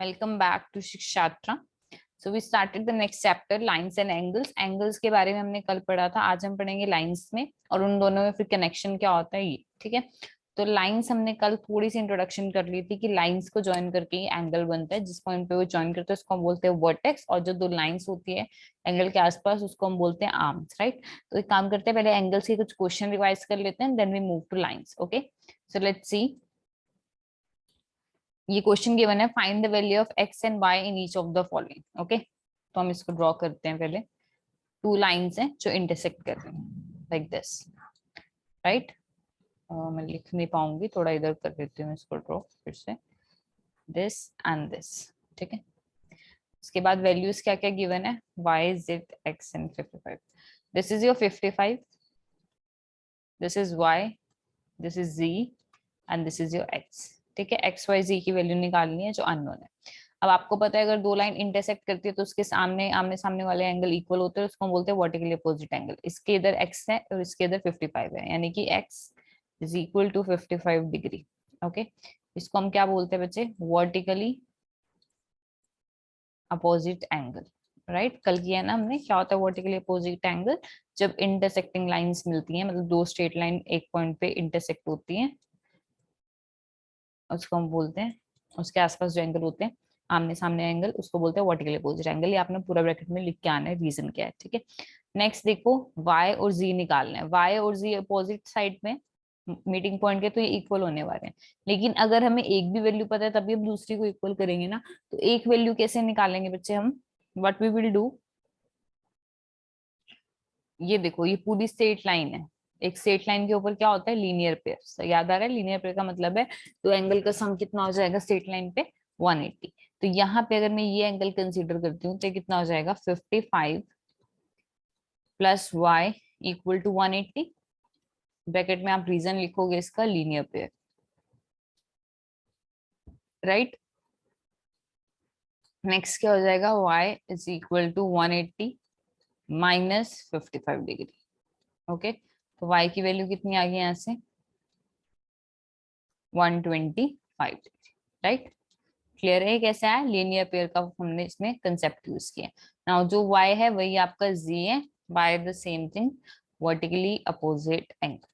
Welcome back to Shikshatra. So we started the next chapter lines and angles. Angles के बारे में हमने कल पढ़ा था, आज हम पढ़ेंगे लाइंस में, और उन दोनों में फिर कनेक्शन क्या होता है ये। ठीक है, तो लाइंस हमने कल थोड़ी सी इंट्रोडक्शन कर ली थी कि लाइंस को ज्वाइन करके ही एंगल बनता है। जिस पॉइंट पे वो ज्वाइन करते हैं उसको हम बोलते हैं वर्टेक्स, और जो दो लाइंस होती है एंगल के आसपास उसको हम बोलते हैं आर्म्स। राइट, तो एक काम करते हैं, पहले एंगल्स के कुछ क्वेश्चन रिवाइज कर लेते हैं, then we move to lines. Okay, so let's see. ये क्वेश्चन गिवन है, find the value of X and Y in each of the following. Okay, तो हम इसको ड्रॉ करते हैं। पहले टू लाइंस हैं जो इंटरसेक्ट कर रही हैं लाइक दिस। राइट, मैं लिख नहीं पाऊंगी, थोड़ा इधर कर देती हूँ इसको ड्रॉ फिर से, दिस एंड दिस। ठीक है, उसके बाद वैल्यूज क्या क्या गिवन है, Y Z X and 55। This is your 55, this is Y, this is Z and this is your X. ठीक है, एक्स वाई जी की वैल्यू निकालनी है जो अननोन है। अब आपको पता है अगर दो लाइन इंटरसेक्ट करती है तो उसके सामने आमने सामने वाले एंगल इक्वल होते हैं, उसको हम बोलते हैं वर्टिकली अपोजिट एंगल। इसके इधर एक्स है और इसके इधर 55 है, यानी कि X is equal to 55 degree. Okay, इसको हम क्या बोलते हैं बच्चे, वर्टिकली अपोजिट एंगल। राइट, कल किया ना हमने, क्या होता है वर्टिकली अपोजिट एंगल, जब इंटरसेक्टिंग लाइंस मिलती हैं, मतलब दो स्ट्रेट लाइन एक पॉइंट पे इंटरसेक्ट होती हैं, उसको हम बोलते हैं, उसके आसपास जो एंगल होते हैं आमने सामने एंगल, उसको बोलते हैं वर्टिकल अपोजिट एंगल। ये आपने पूरा ब्रैकेट में लिख के आना है, रीजन क्या है। ठीक है, नेक्स्ट देखो, y और z निकालना है। y और z अपोजिट साइड में मीटिंग पॉइंट के, तो ये इक्वल होने वाले हैं। लेकिन अगर हमें एक भी वैल्यू पता है तभी हम दूसरी को इक्वल करेंगे ना। तो एक वैल्यू कैसे निकालेंगे बच्चे हम, व्हाट वी विल डू, ये देखो, ये पूरी स्ट्रेट लाइन है, एक स्ट्रेट लाइन के ऊपर क्या होता है, लीनियर पेयर। याद आ रहा है, लीनियर पेयर का मतलब है तो एंगल का सम कितना हो जाएगा स्ट्रेट लाइन पे, 180। तो यहाँ पे अगर मैं ये एंगल कंसीडर करती हूँ तो कितना हो जाएगा, 55 plus Y equal to 180। Bracket में आप रीजन लिखोगे इसका, लीनियर पेयर। राइट, नेक्स्ट क्या हो जाएगा, y is equal to 180 minus 55 degree. Okay, तो y की वैल्यू कितनी आ गई यहाँ से, 125 डिग्री। राइट, क्लियर है कैसे आया, लीनियर पेयर का हमने इसमें कंसेप्ट यूज किया। नाउ जो y है वही आपका z है, by the same thing, vertically opposite angle.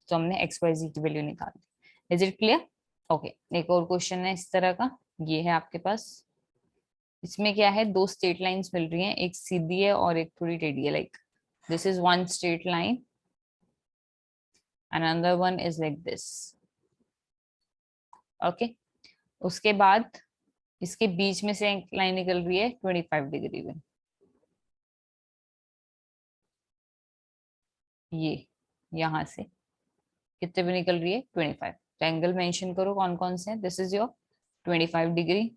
तो हमने एक्स वाई जी की वैल्यू निकाल दी। Is it clear? ओके, एक और क्वेश्चन है इस तरह का, ये है आपके पास। इसमें क्या है, दो स्ट्रेट लाइंस मिल रही हैं, एक सीधी है और एक थोड़ी टेढ़ी है। Like this is one straight line and another one is like this. Okay, उसके बाद इसके बीच में से एक लाइन निकल रही है 25 डिग्री में, ये यहां से कितने पे निकल रही है, 25। तो एंगल मेंशन करो कौन कौन से हैं, दिस इज योर 25 डिग्री,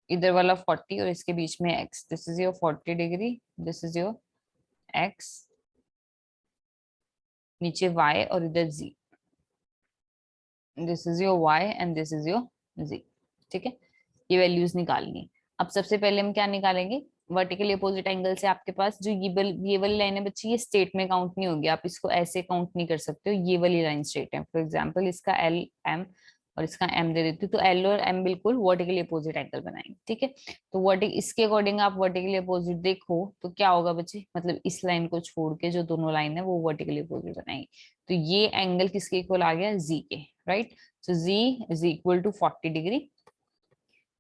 इधर वाला 40 और इसके बीच में x, this is your 40 degree, this is your x, नीचे y और इधर z, this is your y and this is your z। ठीक है, ये वैल्यूज निकालनी है। अब सबसे पहले हम क्या निकालेंगे, वर्टिकली अपोजिट एंगल से आपके पास जो ये वाली लाइन है बच्ची, ये स्ट्रेट में काउंट नहीं होगी, आप इसको ऐसे काउंट नहीं कर सकते हो। ये वाली लाइन स्ट्रेट है, फॉर एग्जांपल इसका एल एम और इसका एम दे देती हूँ, तो एल और एम बिल्कुल वर्टिकली अपोजिट एंगल बनाएंगे। ठीक है, तो वर्टिक इसके अकॉर्डिंग आप वर्टिकली अपोजिट देखो तो क्या होगा बच्चे, मतलब इस लाइन को छोड़ के जो दोनों लाइन है वो वर्टिकली अपोजिट बनाएंगे। तो ये एंगल किसके इक्वल आ गया, जी के। Right, so z is equal to 40 degree,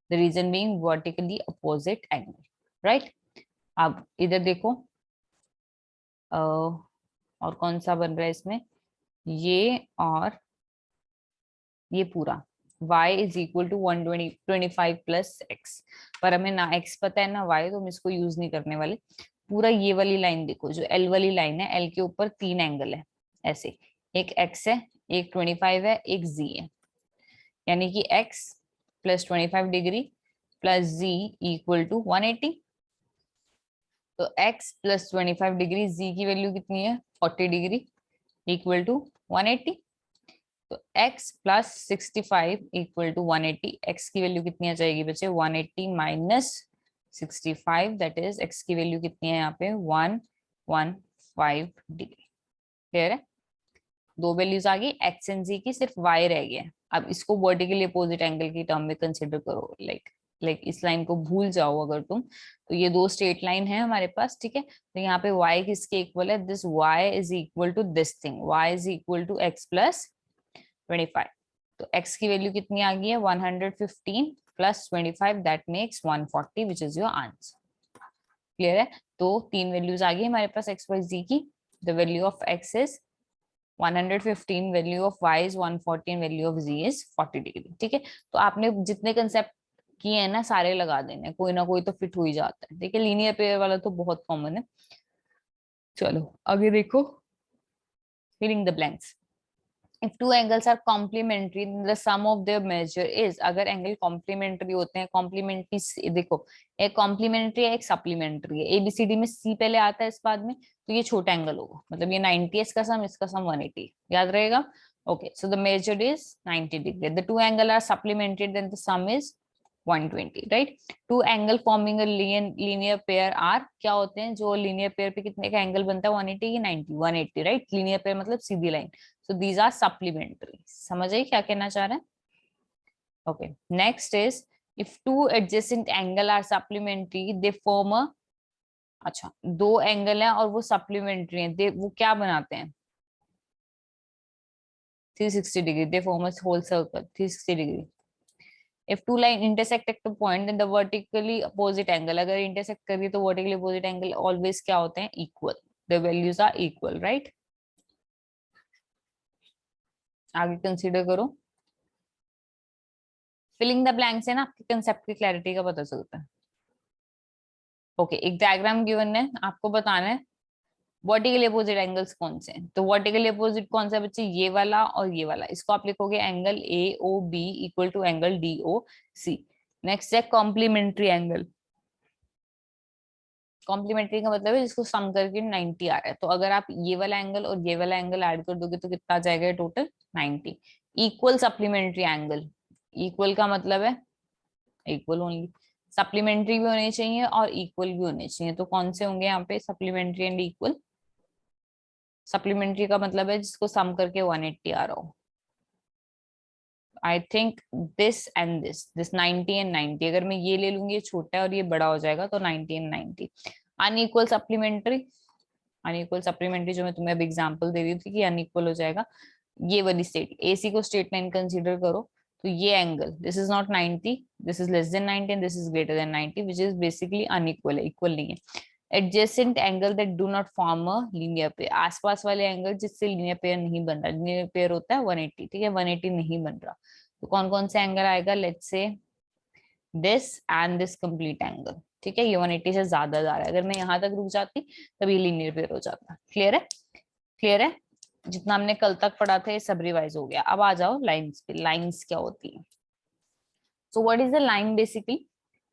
the reason being vertically opposite angle. Right, अब इधर देखो, और कौन सा बन रहा है इसमें, ये और ये पूरा y is equal to 125 plus x, पर हमें ना x पता है ना y, तो हम इसको यूज नहीं करने वाले। पूरा ये वाली लाइन देखो, जो l वाली लाइन है, l के ऊपर तीन एंगल है ऐसे, एक x है, एक 25 है, एक z है, यानी कि x plus 25 degree plus z equal to 180। तो x प्लस 25 डिग्री, z की वैल्यू कितनी है, 40 डिग्री इक्वल टू 180। तो x plus 65 equal to 180, x की वैल्यू कितनी आ जाएगी बच्चे, 180 माइनस 65, दैट इज x की वैल्यू कितनी है यहाँ पे, 115 डिग्री। क्लियर है? दो वैल्यूज आ गई एक्स एंड जी की, सिर्फ वाई रह गया। अब इसको वर्टिकली अपोजिट एंगल की टर्म में कंसिडर करो, लाइक इस लाइन को भूल जाओ अगर तुम, तो ये दो स्ट्रेट लाइन है हमारे पास, ठीक है। तो यहाँ पे y किसके इक्वल है, this y is equal to this thing, y is equal to x plus 25। तो x की वैल्यू कितनी आ गई है 115 plus 25, that makes 140 which is your answer. Clear है। तो तीन वैल्यूज आ गई हमारे पास x y z की। The value of x is 115, value of y is 140, value of z is 40 degree. ठीक है। तो आपने जितने कंसेप्ट किए हैं ना सारे लगा देने, कोई ना कोई तो फिट हो ही जाता है। ठीक है, लीनियर पेयर वाला तो बहुत कॉमन है। चलो आगे देखो, filling the blanks. If two angles are complementary, then the sum of their measure is, अगर एंगल कॉम्प्लीमेंट्री होते हैं, कॉम्प्लीमेंट्री देखो, एक कॉम्प्लीमेंट्री है एक सप्लीमेंट्री है, एबीसीडी में सी पहले आता है इस बाद में, तो ये छोटा एंगल होगा, मतलब ये 90 है इसका सम 180, याद रहेगा। Okay, so the measure is 90 degree, the two angle are supplementary, then the sum is 120, right. Two angle forming a linear pair are, क्या होते हैं जो लीनियर पेयर पे कितने का एंगल बनता है, 180 की 90, 180, राइट। लीनियर पेयर मतलब सीधी line, so these are supplementary। समझ आई क्या कहना चाह रहे हैं। Okay, next is if two adjacent angle are supplementary they form a, अच्छा दो एंगल है और वो सप्लीमेंट्री है, दे वो क्या बनाते हैं 360 degree, they form a whole circle 360 degree. If two line intersect at a point then the vertically opposite angle, अगर इंटरसेक्ट करिए तो वर्टिकली अपोजिट एंगल ऑलवेज क्या होते हैं, equal, the values are equal, right. आगे कंसीडर करो, filling the blanks है ना, आपके कंसेप्ट की क्लैरिटी का पता चलता है। ओके, एक डायग्राम गिवन है, आपको बताना है वर्टिकली अपोजिट एंगल्स कौन से हैं। तो वर्टिकली अपोजिट कौन सा है बच्चे, ये वाला और ये वाला, इसको आप लिखोगे angle A O B equal to angle D O C. Next है कॉम्प्लीमेंट्री एंगल, कॉम्प्लीमेंट्री का मतलब है जिसको सम करके 90 आ रहा है, तो अगर आप ये वाला एंगल और ये वाला एंगल ऐड कर दोगे तो कितना आ जाएगा total 90। Equal supplementary angle, equal का मतलब है इक्वल ओनली, सप्लीमेंट्री भी होने चाहिए और इक्वल भी होने चाहिए, तो कौन से होंगे यहाँ पे सप्लीमेंट्री एंड इक्वल। सप्लीमेंट्री का मतलब है जिसको सम करके 180 आ रहा हो। I think this and this 90 and 90, अगर मैं ये ले लूंगी ये छोटा है और ये बड़ा हो जाएगा तो 90 and 90। Unequal supplementary, unequal supplementary जो मैं तुम्हें अब एग्जांपल दे रही थी कि अनइक्वल हो जाएगा, ये वाली स्टेट एसी को स्ट्रेट लाइन कंसीडर करो, तो ये angle this is not 90, this is less than 90 and this is greater than 90, which is basically unequal है, इक्वल नहीं है। Adjacent angle that do not form a linear pair, आसपास वाले angle जिससे linear pair नहीं बन रहा, लीनियर पेयर होता है 180, ठीक है, 180 नहीं बन रहा, तो कौन कौन से एंगल आएगा, let's say this and this complete angle, ठीक है, ये 180 से ज्यादा जा रहा है, अगर मैं यहाँ तक रुक जाती तब ये लीनियर पेयर हो जाता। क्लियर है, क्लियर है, जितना हमने कल तक पढ़ा था ये सब रिवाइज हो गया। अब आ जाओ लाइंस पे, लाइंस क्या होती है। So what is the line basically,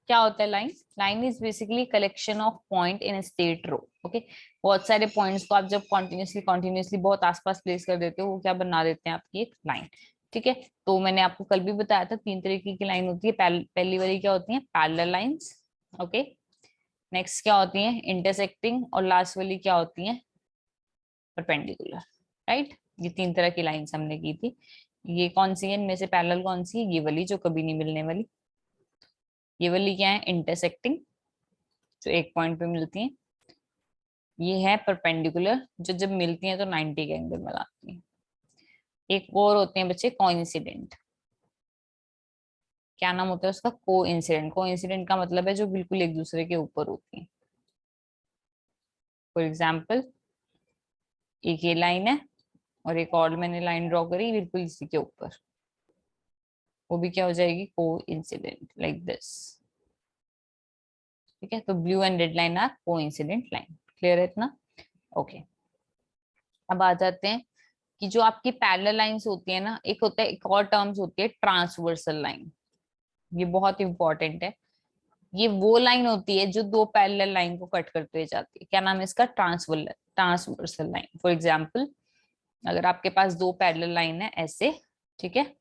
क्या होता है line, line is basically collection of point in straight row. Okay, बहुत सारे पॉइंट्स को आप जब कॉन्टिन्यूसली बहुत आसपास प्लेस कर देते हो वो क्या बना देते हैं आपकी एक लाइन। ठीक है, तो मैंने आपको कल भी बताया था तीन तरीके की लाइन होती है, पहली वाली क्या होती है पैरेलल लाइंस, ओके, नेक्स्ट क्या होती है इंटरसेक्टिंग, और लास्ट वाली क्या होती है परपेंडिकुलर, राइट। ये तीन तरह की लाइंस हमने की थी। ये कौन सी है इनमें से पैरेलल कौन सी है, ये वाली जो कभी नहीं मिलने वाली, ये वाली क्या है इंटरसेक्टिंग जो एक पॉइंट पे मिलती है, ये है परपेंडिकुलर जो जब मिलती है तो 90 के एंगल बनाती है। एक और होते हैं बच्चे कोइंसिडेंट, क्या नाम होता है उसका, कोइंसिडेंट। कोइंसिडेंट का मतलब है जो बिल्कुल एक दूसरे के ऊपर होती है। फॉर एग्जाम्पल एक ये लाइन है और एक और मैंने लाइन ड्रॉ करी बिल्कुल इसी के ऊपर, वो भी क्या हो जाएगी कोइंसिडेंट, लाइक दिस। ठीक है, तो blue and red line are coincident line. Clear है इतना, ओके। अब आ जाते हैं कि जो आपकी पैरेलल लाइंस होती है ना, एक होता है, एक और टर्म्स होती है ट्रांसवर्सल लाइन, ये बहुत इंपॉर्टेंट है। ये वो लाइन होती है जो दो पैरेलल लाइन को कट करते हुए जाती है, क्या नाम है इसका, ट्रांसवर्सल लाइन। फॉर एग्जाम्पल अगर आपके पास दो पैरेलल लाइन है ऐसे, ठीक है,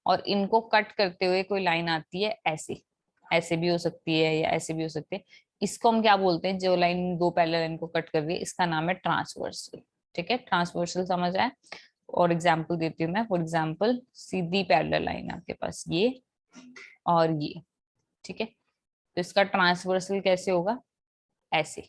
और इनको कट करते हुए कोई लाइन आती है ऐसे, ऐसे भी हो सकती है या ऐसे भी हो सकते हैं, इसको हम क्या बोलते हैं, जो लाइन दो पैरेलल लाइन को कट कर रही है इसका नाम है ट्रांसवर्सल। ठीक है, ट्रांसवर्सल समझ आया। और एग्जांपल देती हूँ मैं। For example Sidhi parallel line आपके पास ये और ये, ठीक है। तो इसका ट्रांसवर्सल कैसे होगा, ऐसे,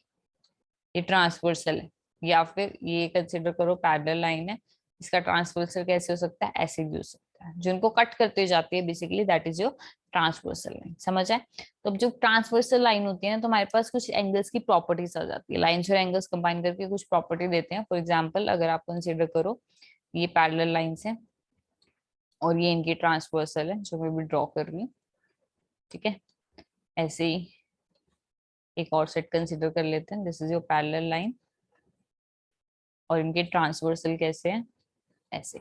ये ट्रांसवर्सल है। या फिर ये कंसिडर करो पैरेलल लाइन है, इसका ट्रांसवर्सल कैसे हो सकता है, ऐसे भी हो सकता है। जो इनको कट करते जाती है basically, that is your transversal line. समझ आए? तो अब जो ट्रांसवर्सल लाइन होती है ना, तो हमारे पास कुछ एंगल्स की प्रॉपर्टीज आ जाती है। लाइन्स और एंगल्स कंबाइन करके कुछ प्रॉपर्टी देते हैं। फॉर एग्जाम्पल अगर आप कंसिडर करो ये पैरेलल लाइन्स है और ये इनकी ट्रांसवर्सल है, जो मैं भी ड्रॉ कर रही हूँ, ठीक है। ऐसे ही एक और सेट कंसिडर कर लेते हैं। This is your parallel line और इनके ट्रांसवर्सल कैसे हैं, ऐसे,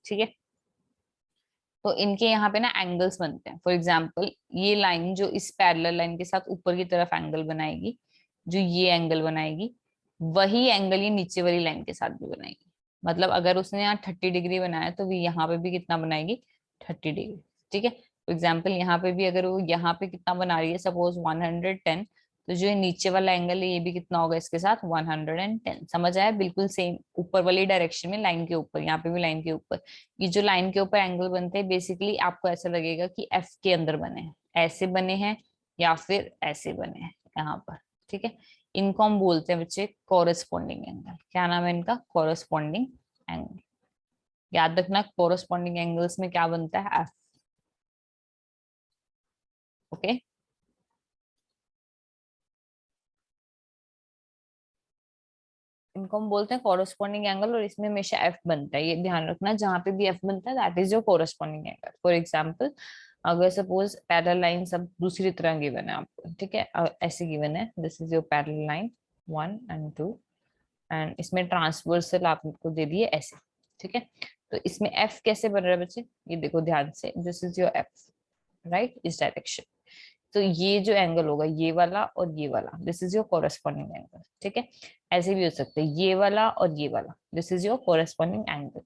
ठीक है। तो इनके यहाँ पे ना एंगल्स बनते हैं। फॉर एग्जाम्पल ये लाइन जो इस पैरेलल लाइन के साथ ऊपर की तरफ एंगल बनाएगी, जो ये एंगल बनाएगी, वही एंगल ये नीचे वाली लाइन के साथ भी बनाएगी। मतलब अगर उसने यहाँ 30 डिग्री बनाया तो वो यहाँ पे भी कितना बनाएगी, 30 डिग्री, ठीक है। फॉर एग्जाम्पल यहाँ पे भी अगर वो यहाँ पे कितना बना रही है, सपोज 110, तो जो ये नीचे वाला एंगल है ये भी कितना होगा इसके साथ, 110। समझ आया? बिल्कुल सेम ऊपर वाली डायरेक्शन में, लाइन के ऊपर, यहाँ पे भी लाइन के ऊपर। ये जो लाइन के ऊपर एंगल बनते हैं बेसिकली आपको ऐसा लगेगा कि एफ के अंदर बने हैं, ऐसे बने हैं या फिर ऐसे बने हैं यहाँ पर, ठीक है। इनको हम बोलते हैं बच्चे कोरस्पॉन्डिंग एंगल। क्या नाम है इनका, कोरस्पॉन्डिंग एंगल। याद रखना कोरस्पॉन्डिंग एंगल्स में क्या बनता है, एफ। ओके, इनको हम बोलते हैं कोरस्पॉन्डिंग एंगल और इसमें हमेशा एफ बनता है। ये ध्यान रखना, जहां पे भी एफ बनता है that is your corresponding angle. For example अगर सपोज पैरेलल लाइन सब दूसरी तरह गिवन है आपको, ठीक है, ऐसे गिवन है, this is your parallel line 1 and 2, and इसमें ट्रांसवर्सल आपको दे दिए ऐसे, ठीक है। तो इसमें एफ कैसे बन रहा है बच्चे, ये देखो ध्यान से, this is your F, right, इस डायरेक्शन। तो ये जो एंगल होगा ये वाला और ये वाला, this is your corresponding angle, ठीक है। ऐसे भी हो सकते हैं ये वाला और ये वाला, this is your corresponding angle.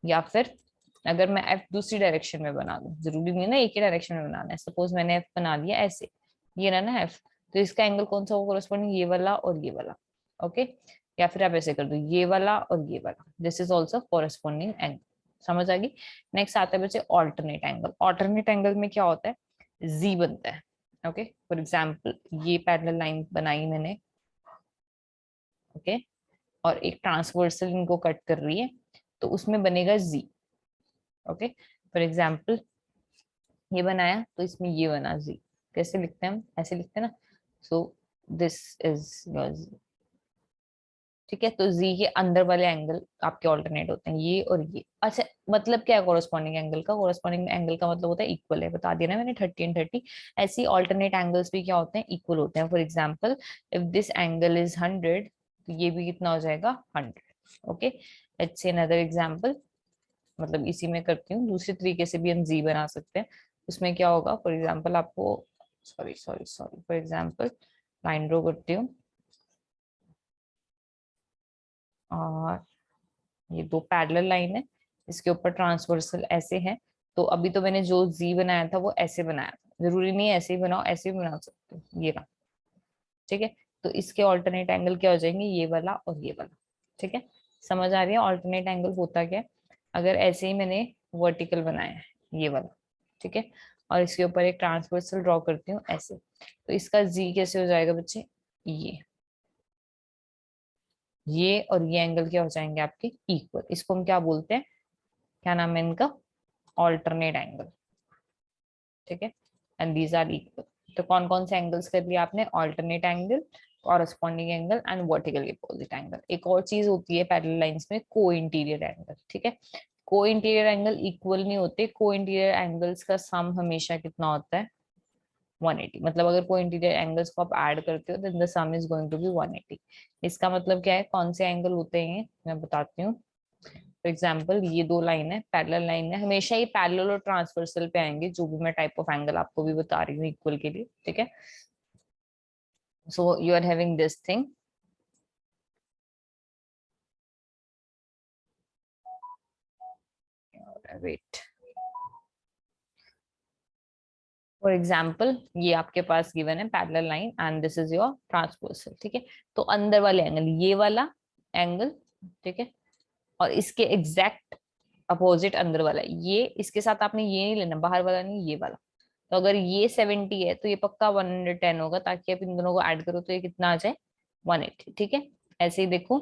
या फिर अगर मैं एफ दूसरी डायरेक्शन में बना दूं, जरूरी नहीं है ना एक ही डायरेक्शन में बनाना है। सपोज मैंने एफ बना दिया ऐसे, ये रहा ना एफ, तो इसका एंगल कौन सा होगा कोरस्पॉन्डिंग, ये वाला और ये वाला, ओके। या फिर आप ऐसे कर दो, ये वाला और ये वाला, this is also corresponding angle. समझ आ गई? नेक्स्ट आता है बच्चे ऑल्टरनेट एंगल। ऑल्टरनेट एंगल में क्या होता है, जी बनता है, ओके। फॉर एग्जाम्पल ये पैरेलल लाइन बनाई मैंने, ओके, और एक ट्रांसवर्सल इनको कट कर रही है, तो उसमें बनेगा जी, ओके। फॉर एग्जाम्पल ये बनाया तो इसमें ये बना जी। कैसे लिखते हैं हम, ऐसे लिखते हैं ना, सो दिस इज योर जी, ठीक है। तो जी के अंदर वाले एंगल आपके ऑल्टरनेट होते हैं, ये और ये। अच्छा, मतलब क्या है कोरस्पॉन्डिंग एंगल का, कोरस्पॉन्डिंग एंगल का मतलब होता है इक्वल है, बता दिया ना मैंने, 30 and 30। ऐसी ऑल्टरनेट एंगल्स भी क्या होते हैं, इक्वल होते हैं। For example if this angle is 100, तो ये भी कितना हो जाएगा, 100, okay. Let's say another example, मतलब इसी में करती हूँ, दूसरे तरीके से भी हम जी बना सकते हैं। उसमें क्या होगा, फॉर एग्जाम्पल आपको, sorry sorry sorry, for example line draw करती हूँ, और ये दो पैरेलल लाइन है, इसके ऊपर ट्रांसवर्सल ऐसे है। तो अभी तो मैंने जो जी बनाया था वो ऐसे बनाया था, जरूरी नहीं है ऐसे ही बनाओ, ऐसे भी बना सकते हो, ये रहा, ठीक है। तो इसके ऑल्टरनेट एंगल क्या हो जाएंगे, ये वाला और ये वाला, ठीक है। समझ आ रही है ऑल्टरनेट एंगल होता क्या है? अगर ऐसे ही मैंने वर्टिकल बनाया है, ये वाला, ठीक है, और इसके ऊपर एक ट्रांसवर्सल ड्रॉ करती हूँ ऐसे, तो इसका जी कैसे हो जाएगा बच्चे, ये और ये एंगल क्या हो जाएंगे आपके, इक्वल। इसको हम क्या बोलते हैं, क्या नाम है इनका, ऑल्टरनेट एंगल, ठीक है। And these are equal. तो कौन कौन से एंगल्स कर लिया आपने, alternate angle, corresponding angle and vertical opposite angle. एक और चीज होती है पैरेलल लाइंस में, को इंटीरियर एंगल, ठीक है। को इंटीरियर एंगल इक्वल नहीं होते, को इंटीरियर एंगल्स का सम हमेशा कितना होता है, 180। मतलब अगर कोई इंटीरियर एंगल्स को आप ऐड करते हो then the sum is going to be 180। इसका मतलब क्या है, कौन से एंगल होते हैं मैं बताती हूँ। फॉर एग्जाम्पल ये दो लाइन है, पैरेलल लाइन है, हमेशा ये पैरेलल और ट्रांसवर्सल पे आएंगे, जो भी मैं टाइप ऑफ एंगल आपको भी बता रही हूँ इक्वल के लिए, ठीक है। So you are having this thing, wait, for example ये आपके पास गिवन है parallel line and this is your transversal, ठीक है। तो अंदर वाले एंगल, ये वाला एंगल ठीक है, और इसके एग्जैक्ट अपोजिट अंदर वाला ये, इसके साथ आपने ये नहीं लेना, बाहर वाला नहीं, ये वाला। तो अगर ये 70 है तो ये पक्का 110 होगा, ताकि आप इन दोनों को ऐड करो तो ये कितना आ जाए, 180। ठीक है, ऐसे ही देखो,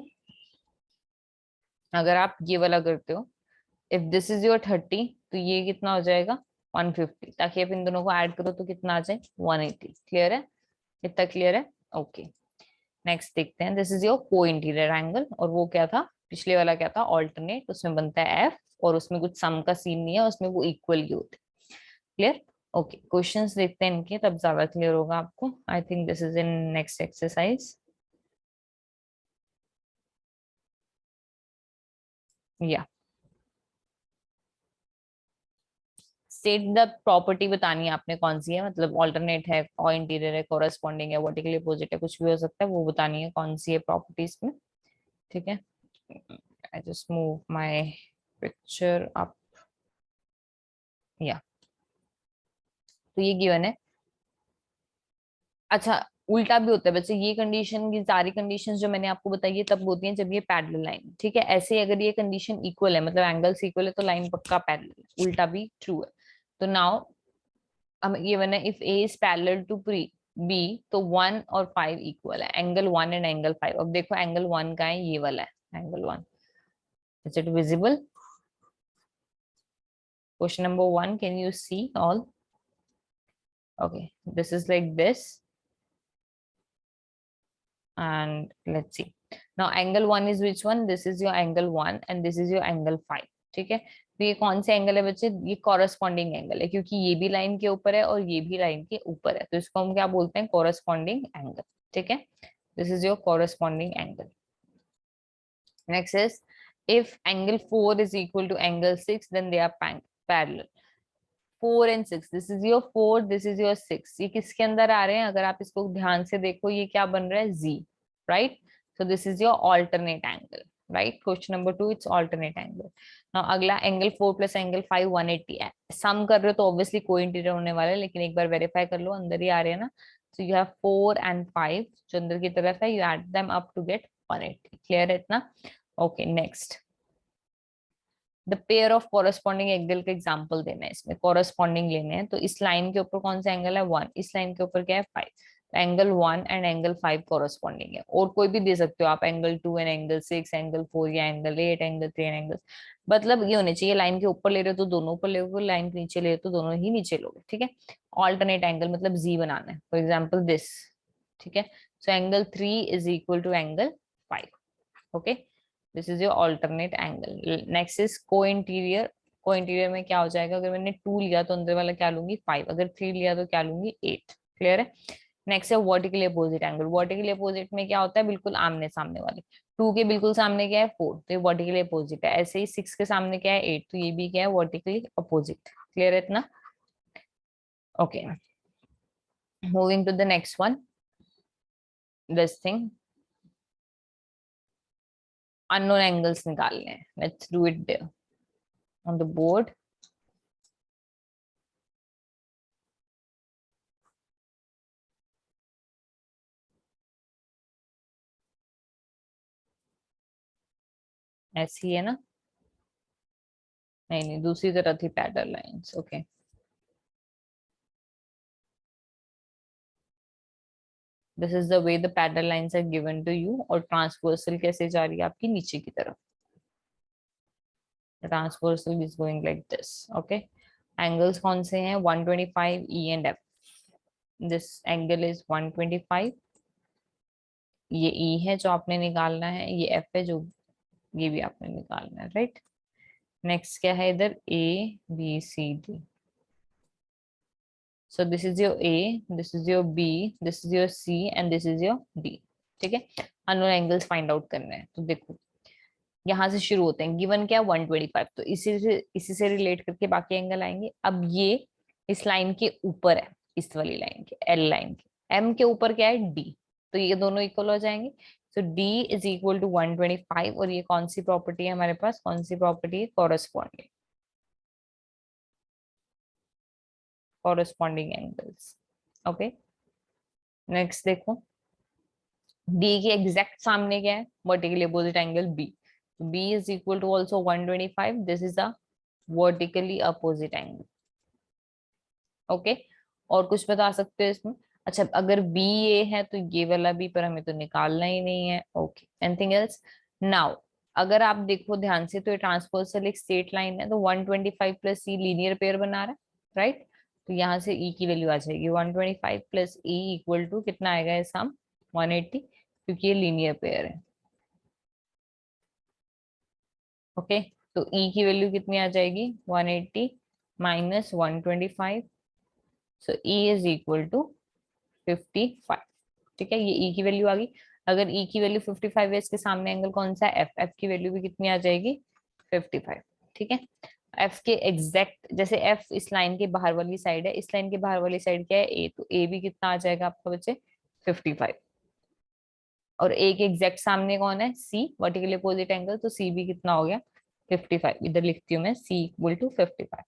अगर आप ये वाला करते हो, इफ दिस इज योर 30, तो ये कितना हो जाएगा, 150, ताकि आप इन दोनों को ऐड करो तो कितना आ जाए, 180। क्लियर है, इतना क्लियर है? ओके, नेक्स्ट देखते हैं। दिस इज योर को इंटीरियर एंगल, और वो क्या था, पिछले वाला क्या था, ऑल्टरनेट, उसमें बनता है एफ, और उसमें कुछ सम का सीन नहीं है, उसमें वो इक्वल ही होते। क्लियर? ओके, क्वेश्चंस देखते हैं इनके, तब ज्यादा क्लियर होगा आपको। I think this is in next exercise. या स्टेट द प्रॉपर्टी बतानी है आपने, कौन सी है, मतलब ऑल्टरनेट है, को इंटीरियर है, कोरस्पॉन्डिंग है, वर्टिकली अपोजिट है, कुछ भी हो सकता है, वो बतानी है कौन सी है प्रॉपर्टीज में। ठीक है, I just move my picture up. या तो ये गिवन है। अच्छा, उल्टा भी होता है बच्चे, ये कंडीशन, ये सारी कंडीशन जो मैंने आपको बताई है तब होती हैं जब ये पैरेलल लाइन। ठीक है, ऐसे ही अगर ये कंडीशन इक्वल है, मतलब एंगल्स इक्वल है, तो लाइन पक्का पैरेलल है, उल्टा भी ट्रू है। तो नाउ हम ये बना, if A is parallel to pre B, तो 1 और 5 इक्वल है, एंगल 1 एंड एंगल 5। अब देखो एंगल 1 का है, ये वाला है angle 1, is it visible? Question number 1, can you see all? Okay, this is like this, and let's see, now angle 1 is which one, this is your angle 1 and this is your angle 5। ठीक है, तो ये कौन से angle है बच्चे, ये corresponding angle है, क्योंकि ये भी लाइन के ऊपर है और ये भी लाइन के ऊपर है, तो इसको हम क्या बोलते हैं, कॉरस्पॉन्डिंग एंगल। ठीक है, this is your corresponding angle. Next is, if angle 4 is equal to angle 6, then they are parallel। 4 and 6, this is your 4, this is your 6, ये किसके अंदर आ रहे हैं, अगर आप इसको ध्यान से देखो, ये क्या बन रहा है, z, right? so this is your alternate angle, right? question number 2, it's alternate angle। now अगला एंगल 4 प्लस एंगल 5 180 है, सम कर रहे हो तो ऑब्वियसली को इंटीरियर होने वाला है, लेकिन एक बार वेरीफाई कर लो, अंदर ही आ रहे हैं ना। so you have 4 and 5 जो अंदर की तरफ है, you add them up to get 180। Clear है इतना? Okay, next, the pair of corresponding angle का एग्जांपल देना है, इसमें कॉरेस्पॉन्डिंग लेने हैं, तो इस लाइन के ऊपर कौन सा एंगल है, 1, इस लाइन के ऊपर क्या है, 5। तो एंगल 1 एंड एंगल 5 कॉरेस्पॉन्डिंग है, और कोई भी दे सकते हो आप, एंगल 2 एंड एंगल 6, एंगल 4 या एंगल 8, एंगल 3 एंगल, मतलब ये होने चाहिए, लाइन के ऊपर ले रहे हो तो दोनों ऊपर लोगे, लाइन के नीचे ले रहे हो तो दोनों ही नीचे लोगे। ठीक है, ऑल्टरनेट एंगल मतलब जी बनाना है, फॉर एग्जाम्पल दिस। ठीक है, so angle 3 is equal to angle 5। Okay, this is your alternate angle. Next is co interior. Co interior में क्या हो जाएगा, अगर मैंने 2 लिया तो अंदर वाला क्या लूंगी, 5, अगर 3 लिया तो क्या लूंगी, 8। क्लियर है? नेक्स्ट है vertically opposite angle. Vertically opposite में क्या होता है, बिल्कुल आमने सामने वाले। 2 के बिल्कुल सामने क्या है, 4, तो ये वर्टिकली अपोजिट है। ऐसे ही 6 के सामने क्या है, 8, तो ये भी क्या है, वर्टिकली अपोजिट। क्लियर है इतना? Okay, moving to the next one, this thing, unknown angles निकालने हैं, let's do it there on the board. ऐसी है ना, नहीं नहीं, दूसरी तरफ थी parallel lines. Okay, this is the way the parallel lines are given to you, और ट्रांसवर्सल कैसे जा रही है आपकी, नीचे की तरफ। Transversal is going like this. Okay, angles कौन से हैं, 125 E and F. This angle is 125, ये ई है जो आपने निकालना है, ये एफ है जो, ये भी आपने निकालना है, राइट? नेक्स्ट क्या है इधर, A B C D. So this is your A, this is your B, this is your C and this is your D। ठीक है, अननोन एंगल्स फाइंड आउट करने हैं, तो देखो यहाँ से शुरू होते हैं, गिवन क्या 125, तो इसी से रिलेट करके बाकी एंगल आएंगे। अब ये इस लाइन के ऊपर है, इस वाली लाइन के, एल लाइन के, एम के ऊपर क्या है, डी, तो ये दोनों इक्वल हो जाएंगे। सो डी इज इक्वल टू 125, और ये कौन सी प्रॉपर्टी है हमारे पास, कौन सी प्रॉपर्टी है, corresponding, corresponding angles. Okay, next देखो, डी के एग्जैक्ट सामने क्या है, vertically opposite angle B, B is equal to also 125. This is a vertically opposite angle. Okay और कुछ बता सकते हो इसमें? अच्छा अगर बी ए है तो ये वाला भी, पर हमें तो निकालना ही नहीं है. Okay anything else? नाउ अगर आप देखो ध्यान से तो ये ट्रांसवर्सल एक स्ट्रेट लाइन है, तो 125 प्लस ई लीनियर पेयर बना रहा है, राइट? तो यहाँ से ई की वैल्यू आ जाएगी 125 प्लस ई इक्वल टू कितना आएगा ये सम 180, क्योंकि ये लीनियर पेयर है. ओके तो ई की वैल्यू कितनी आ जाएगी 180 minus 125. So E is equal to 55. ठीक है, ये ई की वैल्यू आ गई. अगर ई की वैल्यू 55 है, इसके सामने एंगल कौन सा है? एफ. एफ की वैल्यू भी कितनी आ जाएगी 55. ठीक है, एफ के एग्जैक्ट, जैसे एफ इस लाइन के बाहर वाली साइड है, इस लाइन के बाहर वाली साइड क्या है? ए. तो ए भी कितना आ जाएगा आपका बच्चे 55. और ए के एग्जैक्ट सामने कौन है? सी, वर्टिकली अपोजिट एंगल. तो सी भी कितना हो गया 55. इधर लिखती हूँ मैं सी इक्वल टू 55.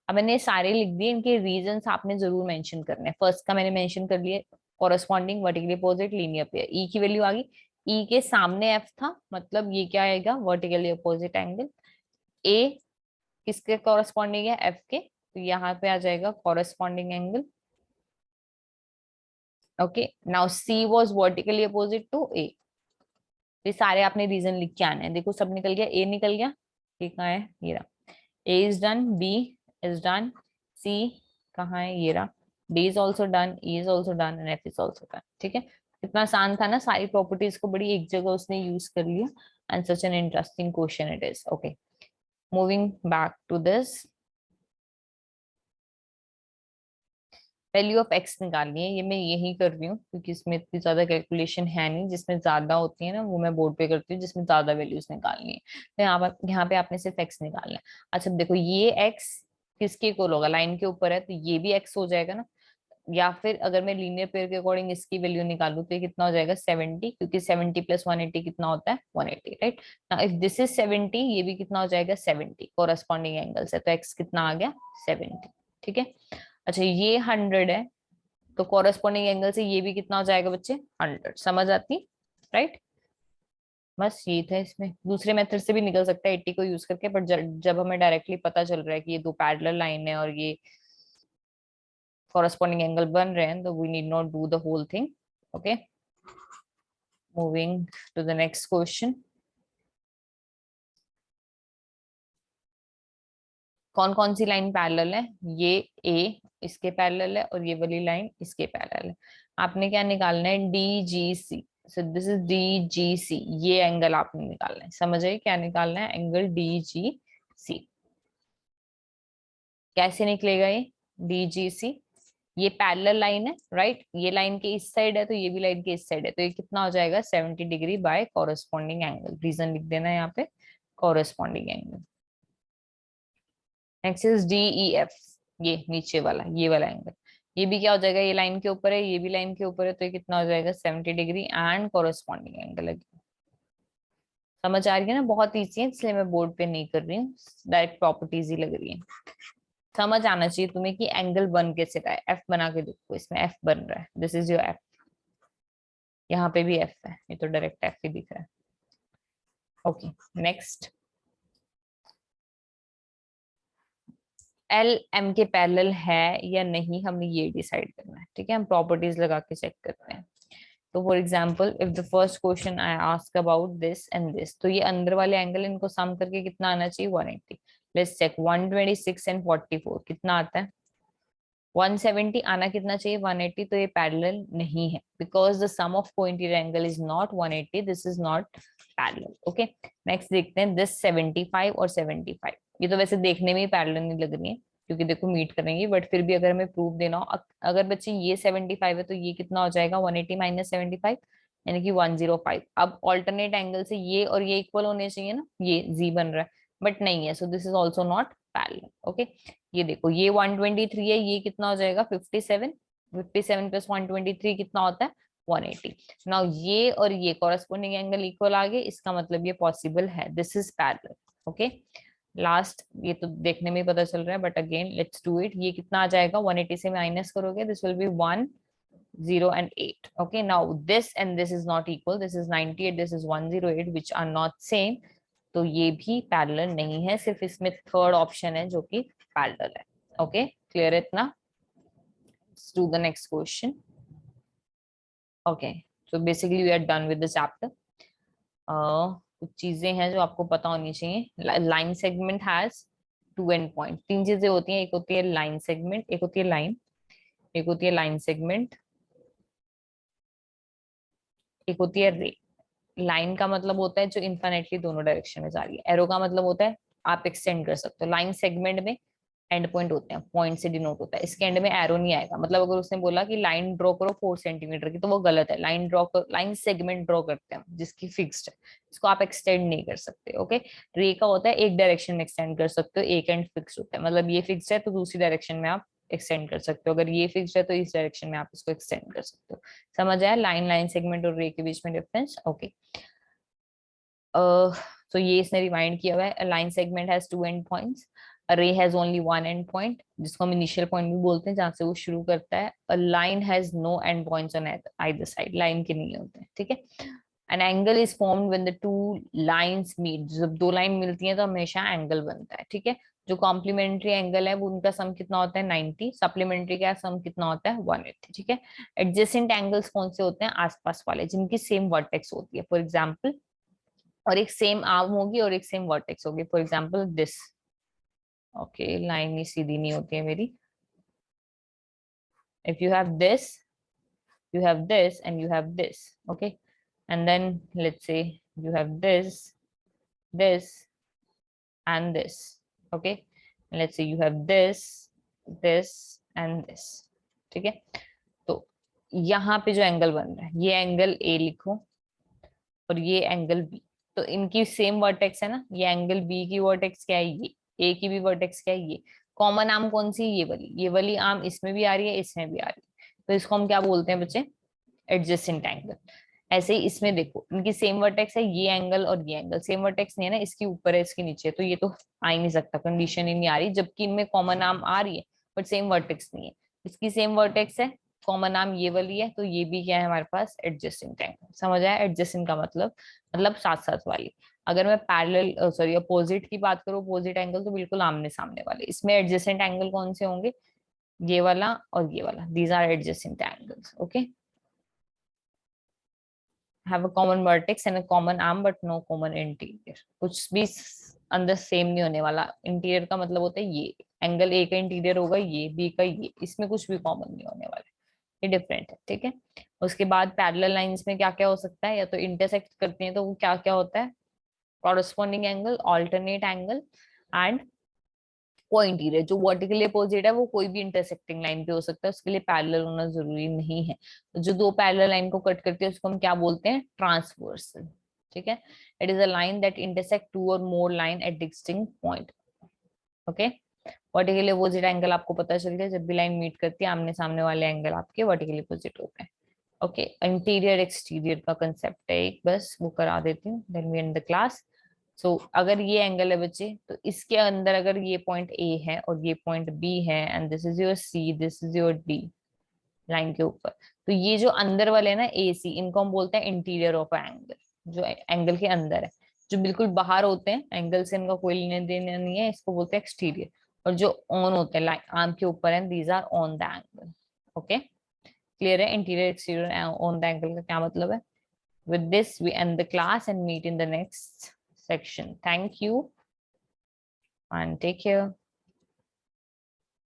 अब मैंने सारे लिख दिए, इनके रीजंस आपने जरूर मेंशन करने हैं. फर्स्ट का मैंने मेंशन कर लिया, corresponding vertically opposite linear pair. E की वैल्यू आ गई, ई के सामने एफ था, मतलब ये क्या आएगा? Vertically opposite angle. ए किसके कॉरेस्पॉन्डिंग है? एफ के. तो यहाँ पे आ जाएगा corresponding angle. Okay now C was vertically opposite to A. ये सारे आपने रीजन लिख के आने हैं. देखो सब निकल गया, ए निकल गया, ये कहाँ है? ये रहा. A is done, B is done, C कहाँ है? ये रहा. D is also done, E is also done and F is also done. ठीक है, कितना आसान था ना, सारी प्रॉपर्टीज को बड़ी एक जगह उसने यूज कर लिया. And such an interesting question it is. Okay moving back to this. Value of X निकालनी है, ये मैं यही कर रही हूँ क्योंकि इसमें इतनी ज्यादा कैलकुलेशन है नहीं. जिसमें ज्यादा होती है ना वो मैं बोर्ड पे करती हूँ, जिसमें ज्यादा वैल्यूज निकालनी है. तो यहाँ पे आपने सिर्फ एक्स निकालना है. अच्छा देखो ये एक्स किसके इक्वल होगा? लाइन के ऊपर है तो ये भी एक्स हो जाएगा ना. या फिर अगर मैं लीनियर पेयर के अकॉर्डिंग इसकी वैल्यू निकालू तो ये कितना हो जाएगा 70, क्योंकि 70 प्लस 180 कितना होता है 180, राइट? इफ दिस इज 70, ये भी कितना हो जाएगा 70 कोरस्पॉन्डिंग एंगल से. तो एक्स कितना आ गया 70. ठीक है, अच्छा ये 100 है, तो कॉरेस्पॉन्डिंग एंगल से ये भी कितना हो जाएगा बच्चे 100. समझ आती, राइट? बस ये था. इसमें दूसरे मेथड से भी निकल सकता है 80 को यूज करके, बट जब हमें डायरेक्टली पता चल रहा है कि ये दो पैरेलल लाइन है और ये कॉरेस्पॉन्डिंग एंगल बन रहे हैं, तो we need not do the whole thing. Okay moving to the next question. कौन कौन सी लाइन पैरेलल है? ये ए इसके पैरेलल है और ये वाली लाइन इसके पैरेलल है. आपने क्या निकालना है? D G C. So this is D G C. ये एंगल आपने निकालना है. समझ आए क्या निकालना है? एंगल डी जी सी. कैसे निकलेगा ये डी जी सी? ये पैरेलल लाइन है, राइट? ये लाइन के इस साइड है तो ये भी लाइन के इस साइड है, तो ये कितना हो जाएगा 70 degree by corresponding angle. Reason लिख देना है यहाँ पे, corresponding angle. Next is D E F. ये नीचे वाला, ये वाला एंगल. ये भी क्या हो जाएगा? ये लाइन के ऊपर है, ये भी लाइन के ऊपर है, तो ये कितना हो जाएगा 70 डिग्री एंड कॉरेस्पॉन्डिंग एंगल है. समझ आ रही है ना? बहुत ईजी है, इसलिए मैं बोर्ड पे नहीं कर रही हूँ, डायरेक्ट प्रॉपर्टीज ही लग रही है. समझ आना चाहिए तुम्हें कि एंगल बन कैसे रहा है. एफ बना के देखो, इसमें एफ बन रहा है. This is your F. यहाँ पे भी एफ है, ये तो डायरेक्ट एफ ही दिख रहा है. Okay next. एल एम के पैरेलल है या नहीं, हमें ये डिसाइड करना है. ठीक है, हम प्रॉपर्टीज लगा के चेक करते हैं. तो for example if the first question I ask about this and this, तो ये अंदर वाले एंगल इनको सम करके कितना आना चाहिए 180. लेट्स चेक 126 एंड 44 कितना आता है 170. आना कितना चाहिए 180. तो ये पैरेलल नहीं है because the sum of cointerior angle is not 180. This is not parallel. Okay next देखते हैं दिस 75 और 75. ये तो वैसे देखने में ही पैरेलल नहीं लग रही है क्योंकि देखो मीट करेंगे, बट फिर भी अगर हमें प्रूफ देना हो, अगर बच्चे ये 75 है तो ये कितना हो जाएगा 180 माइनस 75 यानी कि 105. अब ऑल्टरनेट एंगल से ये और ये इक्वल होने चाहिए ना, ये जी बन रहा है बट नहीं है. सो this is also not parallel. Okay ये देखो ये 123 है, ये कितना हो जाएगा 57. 57 प्लस 123 कितना होता है 180. नाउ ये और ये कॉरेस्पॉन्डिंग एंगल इक्वल आ गए, इसका मतलब ये पॉसिबल है. This is parallel. Okay last ये तो देखने में पता चल रहा है, but again let's do it. ये कितना आ जाएगा 180 से माइनस करोगे, this will be 1 0 and 8. Okay now this and this is not equal. This is 98, this is 108, which are not same. तो ये भी पैरेलल नहीं है, सिर्फ इसमें थर्ड ऑप्शन है जो कि पैरेलल है। ओके, क्लियर इतना? Let's do the next question. Okay, so basically we are done with the chapter. कुछ चीजें हैं जो आपको पता होनी चाहिए। Line segment has two end point. तीन चीजें होती हैं, एक होती है लाइन सेगमेंट, एक होती है लाइन, एक होती है लाइन सेगमेंट, एक होती है रे। लाइन का मतलब होता है जो इन्फिनिटली दोनों डायरेक्शन में जा रही है। एरो का मतलब होता है आप एक्सटेंड कर सकते हो। लाइन सेगमेंट में एंड पॉइंट होते हैं, पॉइंट से डिनोट होता है। इसके एंड में एरो नहीं आएगा। मतलब अगर उसने बोला कि लाइन ड्रॉ करो 4 सेंटीमीटर की, तो वो गलत है। लाइन ड्रॉ कर, लाइन सेगमेंट ड्रॉ करते हैं जिसकी फिक्स्ड है, इसको आप एक्सटेंड नहीं कर सकते। ओके, रे का होता है एक डायरेक्शन में एक्सटेंड कर सकते हो, एक एंड फिक्स होता है। मतलब ये फिक्स है तो दूसरी डायरेक्शन में आप एक्सटेंड कर सकते हो, अगर ये फिक्स है तो इस डायरेक्शन में आप इसको एक्सटेंड कर सकते हो। समझ आया लाइन, लाइन सेगमेंट और रे के बीच में डिफरेंस? ओके, तो ये इसने रिमाइंड किया हुआ है। Line segment has two end points, ray has only one end point, जिसको हम इनिशियल पॉइंट भी बोलते हैं, जहां से वो शुरू करता है। A line has no end points on either side, line के नहीं होते हैं, ठीक है। An angle is formed when the two lines meet. जब दो लाइन मिलती हैं तो हमेशा एंगल बनता है, ठीक है। जो कॉम्प्लीमेंट्री एंगल है वो उनका सम कितना होता है 90, सप्लीमेंट्री का सम कितना होता है 180, ठीक है। एडजेसेंट एंगल्स कौन से होते हैं? आसपास वाले, जिनकी सेम वर्टेक्स होती है। फॉर एग्जाम्पल, और एक सेम आर्म होगी और एक सेम वर्टेक्स होगी। For example this. Okay, line ही सीधी नहीं होती है मेरी। If you have this, you have this and you have this, okay, and then let's say you have this and this, okay, and let's say you have this and this, ठीक है। तो यहाँ पे जो एंगल बन रहा है, ये एंगल ए लिखो और ये एंगल बी, तो इनकी सेम वर्टेक्स है ना। ये एंगल बी की वर्टेक्स क्या है? ये। ए की भी वर्टेक्स क्या है? ये। कॉमन आर्म कौन सी? ये वाली आर्म इसमें भी आ रही है, इसमें भी आ रही है, तो इसको हम क्या बोलते हैं बच्चे? Adjacent angle. ऐसे ही इसमें देखो, इनकी सेम वर्टेक्स है, ये एंगल और ये एंगल सेम वर्टेक्स नहीं है ना, इसकी ऊपर है इसके नीचे, तो ये तो आ ही नहीं सकता, कंडीशन ही नहीं आ रही। जबकि इनमें कॉमन आर्म आ रही है बट सेम वर्टेक्स नहीं है। इसकी सेम वर्टेक्स है, कॉमन आर्म ये वाली है, तो ये भी क्या है हमारे पास? Adjacent angle. समझ आया? एडजेसेंट का मतलब साथ साथ वाली। अगर मैं पैरेलल सॉरी अपोजिट की बात करूँ, अपोजिट एंगल, तो बिल्कुल आमने सामने वाले। इसमें एडजेसेंट एंगल कौन से होंगे? ये वाला और ये वाला, these are adjacent angles. Okay, have a common vertex and a common arm but no common interior। कुछ भी अंदर सेम नहीं होने वाला। इंटीरियर का मतलब होता है ये एंगल, ए का इंटीरियर होगा, ये बी का ये, इसमें कुछ भी कॉमन नहीं होने वाला, ये डिफरेंट है, ठीक है। उसके बाद पैरेलल लाइंस में क्या क्या हो सकता है? या तो इंटरसेक्ट करती है, तो वो क्या क्या होता है? Corresponding angle, alternate angle and को इंटीरियर। जो वर्टिकली अपोजिट है वो कोई भी इंटरसेक्टिंग लाइन पे हो सकता है, उसके लिए पैरेलल होना जरूरी नहीं है। जो दो पैरेलल लाइन को कट करती है उसको हम क्या बोलते हैं? ट्रांसवर्सल, ठीक है। It is a line that intersect two और more line at distinct point. Okay, vertically opposite angle आपको पता चल गया, जब भी लाइन मीट करती है आमने सामने वाले एंगल आपके वर्टिकली अपोजिट होते हैं। ओके, इंटीरियर एक्सटीरियर का कंसेप्ट है एक, बस वो करा देती हूँ, then we end the class. So अगर ये एंगल है बच्चे, तो इसके अंदर अगर ये पॉइंट ए है और ये पॉइंट बी है, and this is your C, this is your D, line के ऊपर, तो ये जो अंदर वाले हैं ना ए सी, इनको हम बोलते हैं इंटीरियर ऑफ एंगल। जो एंगल के अंदर है, जो बिल्कुल बाहर होते हैं एंगल से, इनका कोई लेने देने नहीं है, इसको बोलते हैं एक्सटीरियर। और जो ऑन होते हैं लाइन आर्म के ऊपर है, these are on the angle. Okay, clear है? Interior exterior on the angle का क्या मतलब है? With this, we end the class and meet in the next section. Thank you and take care.